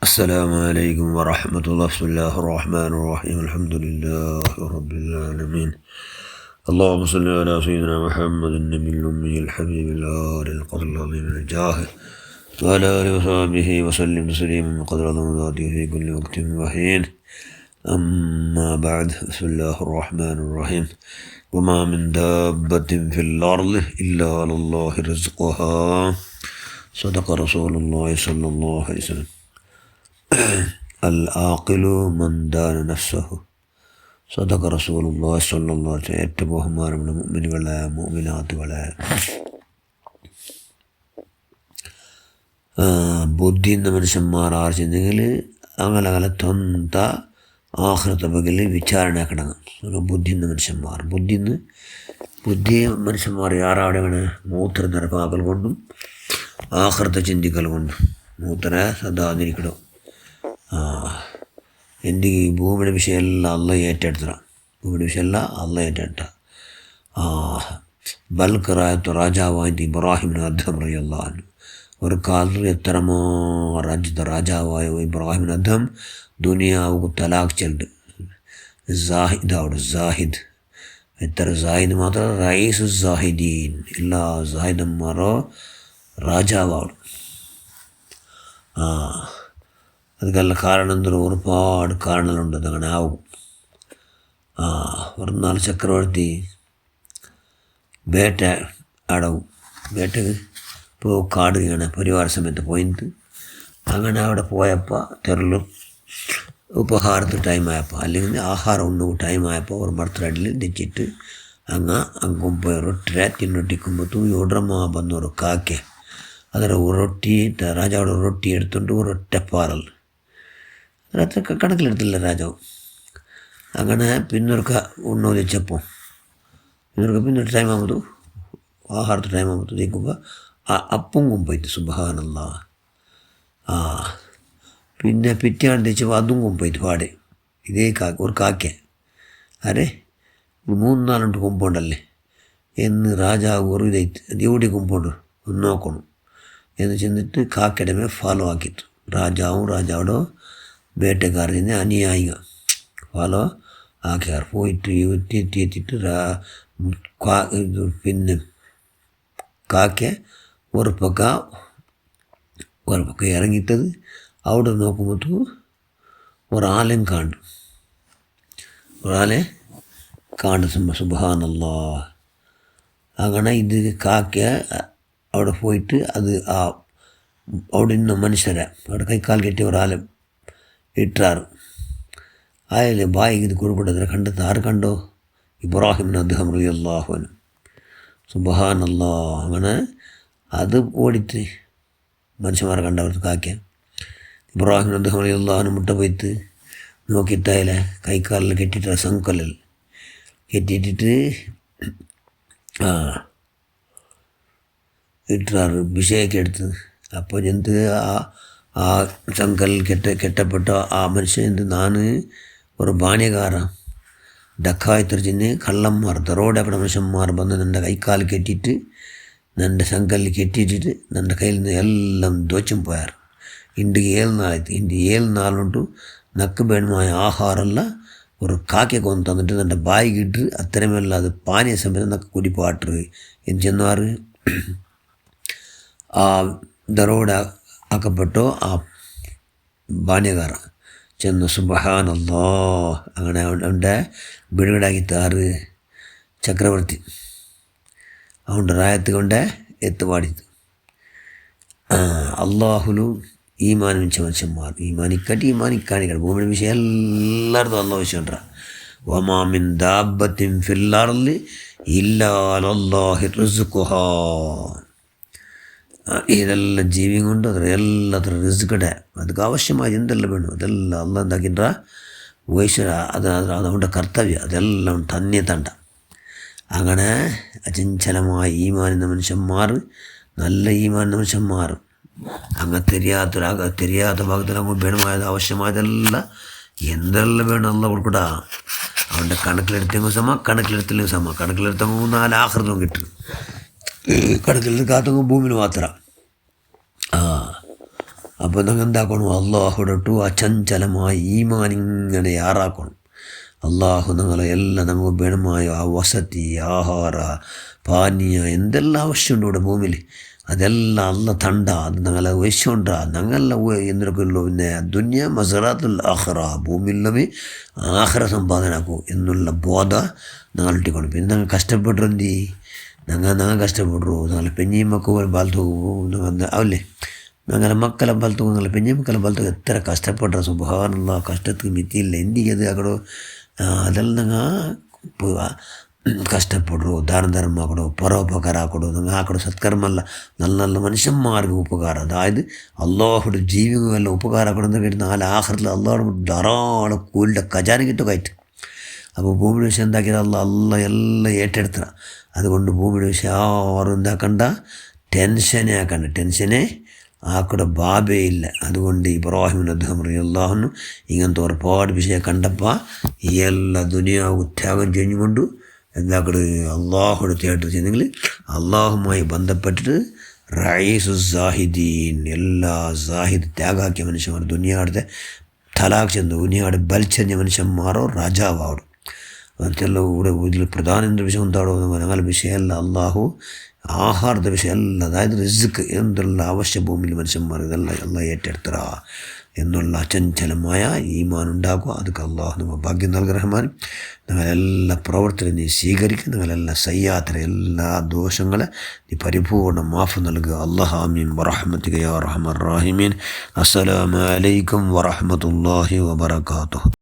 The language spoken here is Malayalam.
السلام عليكم ورحمة الله. بسم الله الرحمن الرحيم. الحمد لله رب العالمين. اللهم صل على سيدنا محمد النبي الأمي الحبيب الآل القدر العظيم الجاه وعلى آله وصحبه وسلم تسليما بقدر عظيم ذاته في كل وقت وحين. أما بعد، بسم الله الرحمن الرحيم. وما من دابة في الأرض إلا على الله رزقها. صدق رسول الله صلى الله عليه وسلم. العاقل من دان نفسه. صدق رسول الله صلى الله عليه وسلم. ഏറ്റവും ബഹുമാനമുള്ള മുഅ്മിനുകളെ മുഅ്മിനാത്തുകളെ, ബുദ്ധി എന്ന മനുഷ്യന്മാർ ആർച്ചെങ്കിൽ അങ്ങനെ തൊന്ത ആഖിറത്തെ ಬಗ್ಗೆ ವಿಚಾರಣೆ ಹಾಕಣಂಗ ಬುದ್ಧಿ എന്ന മനുഷ്യന്മാർ. ബുദ്ധി മനുഷ്യന്മാർ ಯಾರಾവടെയാണ്? മൂത്ര നിറപ്പാക്കൽ കൊണ്ടും ആഖിറത്തെ ചിന്തിക്കൽ കൊണ്ടും മൂത്ര സദാതിരിക്കണോ. എൻ്റെ ഈ ഭൂമിയുടെ വിഷയമെല്ലാം അള്ള ഏറ്റെടുത്തറ. ഭൂമിയുടെ വിഷയമെല്ലാം അള്ള ഏറ്റെടുത്ത ബൽക്കറായത്ത് രാജാവായിട്ട് ഇബ്രാഹിമിന് അദ്ധം റളിയല്ലാഹു. ഒരു കാലത്ത് എത്രമോ രാജ്യത്തെ രാജാവായ ഇബ്രാഹിമിന് അദ്ധം ദുനിയാവ് തലാഖ് ചെല്ലുണ്ട്. ജാഹിദ് എത്ര ജാഹിദ് മാത്രം റയീസ് ജാഹിദീൻ, എല്ലാ ജാഹിദന്മാരോ രാജാവാണ്. ಅದಕ್ಕೆಲ್ಲ ಕಾರಣ ಅಂದ್ರೆ ഒരുപാട് കാരണങ്ങളുണ്ട്. അതങ്ങനെ ആവും. ഒരു നാല് ചക്രവർത്തി ಬೇಟೆ ആടവും. ಬೇಟೆಗೆ ഇപ്പോൾ കാടുകയാണ് പരിവാര സമയത്ത് പോയിട്ട്. അങ്ങനെ അവിടെ പോയപ്പോൾ തെരലും ಉಪಹಾರದ ಟೈಮ್ ಆಯಪ್ಪ, ಅಲ್ಲಿಂದ ಆಹಾರ ಉಣ್ಣುವ ಟೈಮ್ ಆಯಪ್ಪ. ಅವ್ರ ಮರ್ತರಡ್ಲಿ ದಿಚ್ಚಿಟ್ಟು ಹಂಗೆ ರೊಟ್ಟಿ ತಿನ್ನೊಟ್ಟಿಕೊಂಬತ್ತು ಯೋಡ್ರಮ್ಮ ಬಂದವರು ಕಾಕೆ ಅದರ ರೊಟ್ಟಿ രാജാവിടെ റൊട്ടി എടുത്തുകൊണ്ട് ഒരൊറ്റപ്പാറൽ അത്ര കണക്കിലെടുത്തില്ല രാജാവ്. അങ്ങനെ പിന്നൊരുക്ക ഉണ്ണു വെച്ചപ്പോൾ പിന്നൊരു ടൈം ആകുമ്പോൾ ആഹാരത്തെ ടൈം ആകുമ്പോൾ നിൽക്കുമ്പോൾ അപ്പം കൊമ്പോയിട്ട് സുബ്ഹാനല്ലാ. പിന്നെ പിറ്റേന്ന് തെച്ചപ്പോൾ അതും കൊമ്പോയിട്ട് പാടെ ഇതേ ഒരു കാക്ക. അരെ 3-4 കൊമ്പുണ്ടല്ലേ എന്ന് രാജാവ് ഒരു ഇതായിട്ട് എവിടെ കൊമ്പുണ്ട് ഒന്ന് നോക്കണം എന്ന് ചെന്നിട്ട് കാക്കയുടെ മേൽ ഫാലോ ആക്കിയിട്ട് രാജാവിടെ വേട്ടക്കാരനെ അനുയായിക ഫാലോ ആക്കിയാർ പോയിട്ട് എത്തിയിട്ട് പിന്നെ കാക്ക ഒരു പക്ക ഇറങ്ങിയിട്ടത് അവിടെ നോക്കുമ്പോൾ ഒരാളെ കാണ്ടു സുബ്ഹാനല്ലാ. അങ്ങനെ ഇത് കാക്ക അവിടെ പോയിട്ട് അത് അവിടെ നിന്ന് മനുഷ്യരെ അവിടെ കൈക്കാൽ കെട്ടി ഒരാളെ ഇട്ടാറ്. അയാൾ ബായിക്ക് ഇത് കൊടുക്കണ്ടതിനെ കണ്ടത് ആര് കണ്ടോ? ഇബ്രാഹിമിന് അദ്ദേഹം റളിയല്ലാഹു അൻഹു. സുബ്ഹാനല്ലാ. അങ്ങനെ അത് ഓടിയിട്ട് മനുഷ്യന്മാരെ കണ്ടവർക്ക് കാക്ക ഇബ്രാഹിമിന് അദ്ദേഹം റളിയല്ലാഹു അൻഹു മുട്ട പോയിട്ട് നോക്കിയിട്ട് അയാളെ കൈക്കാലിൽ കെട്ടിയിട്ട് സംകൊല്ലൽ കെട്ടിയിട്ടിട്ട് ഇട്ടാറ് വിഷയൊക്കെ എടുത്ത്. അപ്പോൾ എന്ത് ആ സംകല്ലിൽ കെട്ടപ്പെട്ട ആ മനുഷ്യൻ എന്ത് ನಾನು ഒരു ബാണ്യകാര ഡക്കായത്തിരിച്ചിന് കള്ളന്മാർ ദറോടപ്പെട്ട മനുഷ്യന്മാർ ಬಂದು ನನ್ನ കൈക്കാൽ കെട്ടിയിട്ട് ನನ್ನ സംകല്ലിൽ കെട്ടിയിട്ടിട്ട് ನನ್ನ കയ്യിൽ നിന്ന് എല്ലാം ദോച്ചും പോയാർ. ಇಂಡಿಗೆ 7 നാളായിട്ട്. ಇಂದು 7 നാളുണ്ട് നക്ക് വേണമായ ആഹാരമല്ല ഒരു കാക്കയെ കൊന്നു തന്നിട്ട് എൻ്റെ ബായിക്കിട്ട് അത്രയുമല്ല അത് പാനീയ സമയത്ത് നക്ക് കുടിപ്പാട്ട് എന്ന് ചെന്നാറ്. ആ ദറോട ആക്കപ്പെട്ടോ ആ ബാണ്യകാര ചെന്ന് സുബ്ഹാനല്ലാ. അങ്ങനെ അവൻ്റെ ಬಿಡುಗಡೆಯಾಗಿತ್ತು ಚಕ್ರವರ್ತಿ ಅವನ ರಾಯತ್ ಕೊಂಡೆ ಎತ್ತು ಮಾಡಿದ್ದು. അള്ളാഹുലു ഈമാൻ വെച്ച മനുഷ്യന്മാർ ഈമാനിക്കാണികൾ ഭൂമിയുടെ വിഷയം എല്ലായിടത്തും അള്ളാഹു വിഷയണ്ടാ. വമാ മിൻ ദാബത്തിൻ ഫിൽ അർളി ഇല്ലാ അലല്ലാഹി റിസ്ഖുഹാ. ഇതെല്ലാം ജീവിയും കൊണ്ട് അത്ര എല്ലാത്തിനും റിസ്ക്കിടെ ಅದಕ್ಕೆ ಅವಶ್ಯമായി എന്തെല്ലാം വേണം അതെല്ലാം അള്ള എന്താക്കിன்ற വൈശ്വര അത് അതുകൊണ്ട് കർത്തവ്യം അതെല്ലാം തന്നെ തണ്ട. അങ്ങനെ അചഞ്ചലമായ ഈമാൻ മനുഷ്യന്മാർ, നല്ല ഈമാൻ മനുഷ്യന്മാർ അങ്ങനെ தெரியாத ഭാഗത്തിൽ അങ്ങ് വേണമായത് ആവശ്യമായതെല്ലാം എന്തെല്ലാം വേണം അല്ല കൊടുക്കൂടാ. അവൻ്റെ കണക്കിലെടുത്തെങ്കിൽ കണക്കിലെടുത്തില്ലെങ്കിൽ കണക്കിലെടുത്തെങ്കിൽ 4 ആഖിറത്തും കിട്ടും. കണക്കിലെടുത്ത് കാത്തെങ്കിൽ ഭൂമിന് മാത്രം. അപ്പോൾ നിങ്ങൾ എന്താക്കണം, അള്ളാഹുടൊട്ടു അചഞ്ചലമായ ഈമാൻ ഇങ്ങനെ യാറാക്കണം. അള്ളാഹു നിങ്ങളെ എല്ലാം നമുക്ക് വേണമായ ആ വസതി, ആഹാര, പാനീയ എന്തെല്ലാം ആവശ്യമുണ്ട് ഇവിടെ ഭൂമിയിൽ അതെല്ലാം അല്ല തണ്ട അത് ഞങ്ങളെ വഹിച്ചുകൊണ്ട ഞങ്ങളെ എന്തൊക്കെയുള്ളൂ. പിന്നെ ദുനിയ മസറാത്തുൽ ആഖിറ, ഭൂമിയിലുള്ളവ ആഖിറ സമ്പാദനാക്കൂ എന്നുള്ള ബോധ ഞങ്ങൾ ഇട്ടിക്കണം. പിന്നെ ഞങ്ങൾ കഷ്ടപ്പെട്ടിരുന്തി ഞങ്ങൾ കഷ്ടപ്പെടുന്നു. ഞങ്ങൾ പെഞ്ഞിയും മക്കൾ ബാൽത്തു അവല്ലേ, ഞങ്ങളെ മക്കളെ ബാൽത്തു, ഞങ്ങളെ പെഞ്ഞിയും മക്കളെ ബാൽത്തു എത്ര കഷ്ടപ്പെട്ട സുബ്ഹാനല്ലാ. കഷ്ടത്തിന് മിത്തിയില്ല. എന്തിക്കത് അക്കടോ ಅದೆಲ್ಲ ಕಷ್ಟಪಡ್ರು, ದಾನ ಧರ್ಮ ಕೊಡು, ಪರೋಪಕಾರ ಕೊಡು, ನಂಗೆ ಆ ಕಡೆ ಸತ್ಕರ್ಮಲ್ಲ നല്ല നല്ല മനുഷ്യന്മാർക്ക് ഉപകാരം. അതായത് അള്ളാഹുടെ ജീവിതമെല്ലാം ഉപകാരം കൊടുക്കുന്ന കിട്ടുന്ന നാല് ആഖിറത്തിൽ അള്ളാഹുടെ ധാരാളം കൂലിൻ്റെ ഖജാന കിട്ടുക ആയിട്ട്. അപ്പോൾ ഭൂമിയുടെ വിഷയം എന്താക്കിയത് അല്ല എല്ലാം ഏറ്റെടുത്തണം. അതുകൊണ്ട് ഭൂമിയുടെ വിഷയം ആരും എന്താക്കണ്ട, ടെൻഷനെ ആക്കണ്ട. ടെൻഷനെ ആക്കടെ ബാബേ ഇല്ല. അതുകൊണ്ട് ഇബ്രാഹിമിന് അദ്ദേഹം റളിയല്ലാഹു ഇങ്ങനത്തെ ഒരുപാട് വിഷയം കണ്ടപ്പോൾ ഈ എല്ലാ ദുനിയാവ് ത്യാഗം ചെയ്തുകൊണ്ട് എന്താക്കട് അള്ളാഹുടെ തേട്ട് ചെയ്തെങ്കിൽ അള്ളാഹുമായി ബന്ധപ്പെട്ടിട്ട് റയീസു സാഹിദീൻ, എല്ലാ സാഹിദ് ത്യാഗാക്കിയ മനുഷ്യന്മാർ, ദുനിയാടുത്തെ തലാഖ് ചെന്ന് ദുനിയാടെ ബലിച്ചെറിഞ്ഞ മനുഷ്യന്മാരോ രാജാവാടും. മറ്റെല്ലാം ഇവിടെ ഇതിൽ പ്രധാന വിഷയം എന്താണോ ഞങ്ങളുടെ വിഷയമല്ല അള്ളാഹു ആഹാರದ വിഷയം അല്ല. അതായത് റിസ്ക് എന്തുള്ള ആവശ്യ ഭൂമിയിൽ മനുഷ്യന്മാർ ഇതെല്ലാം എല്ലാം ഏറ്റെടുത്തറ എന്നുള്ള അചഞ്ചലമായ ഈമാൻ ഉണ്ടാക്കുക. അതൊക്കെ അള്ളാഹു നമ്മൾ ഭാഗ്യം നൽകുക. റഹ്മാൻ നിങ്ങളെല്ലാ പ്രവർത്തനം നീ സ്വീകരിക്കുക. നിങ്ങളെല്ലാം സയ്യാത്ര എല്ലാ ദോഷങ്ങളെ നീ പരിപൂർണ്ണ മാഫ് നൽകുക. അല്ലാഹു ആമീൻ വറഹ്മതിക യാ അർഹമർ റഹീമീൻ. അസ്സലാമു അലൈക്കും വറഹ്മത്തുള്ളാഹി വബറകാതുഹു.